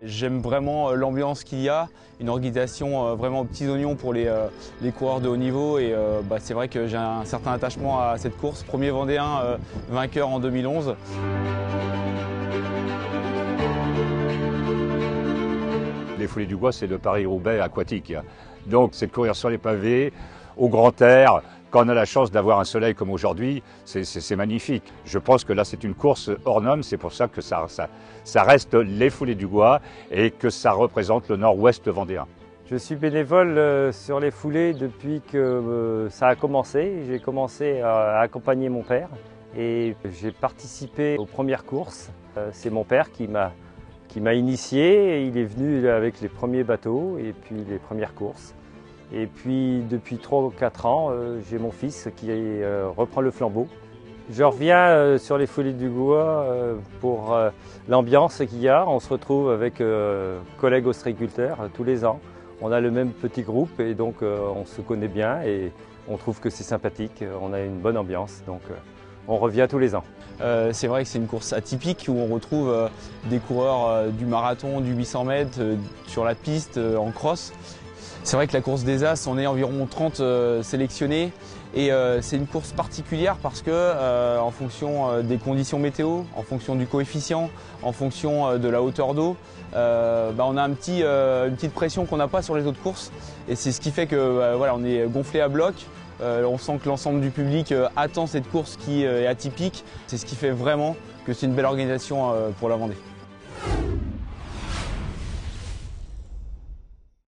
J'aime vraiment l'ambiance qu'il y a, une organisation vraiment aux petits oignons pour les coureurs de haut niveau et c'est vrai que j'ai un certain attachement à cette course. Premier Vendéen vainqueur en 2011. Les Foulées du Gois, c'est le Paris-Roubaix aquatique. Donc c'est de courir sur les pavés, au grand air. Quand on a la chance d'avoir un soleil comme aujourd'hui, c'est magnifique. Je pense que là, c'est une course hors norme. C'est pour ça que ça reste les Foulées du Gois et que ça représente le nord-ouest vendéen. Je suis bénévole sur les foulées depuis que ça a commencé. J'ai commencé à accompagner mon père et j'ai participé aux premières courses. C'est mon père qui m'a initié. Il est venu avec les premiers bateaux et puis les premières courses. Et puis depuis 3 ou 4 ans, j'ai mon fils qui reprend le flambeau. Je reviens sur les Foulées du Gois pour l'ambiance qu'il y a. On se retrouve avec collègues ostréiculteurs tous les ans. On a le même petit groupe et donc on se connaît bien et on trouve que c'est sympathique. On a une bonne ambiance, donc on revient tous les ans. C'est vrai que c'est une course atypique où on retrouve des coureurs du marathon, du 800 mètres, sur la piste, en cross. C'est vrai que la course des As, on est environ 30 sélectionnés et c'est une course particulière parce que en fonction des conditions météo, en fonction du coefficient, en fonction de la hauteur d'eau, on a une petite pression qu'on n'a pas sur les autres courses et c'est ce qui fait que voilà, on est gonflé à bloc. On sent que l'ensemble du public attend cette course qui est atypique. C'est ce qui fait vraiment que c'est une belle organisation pour la Vendée.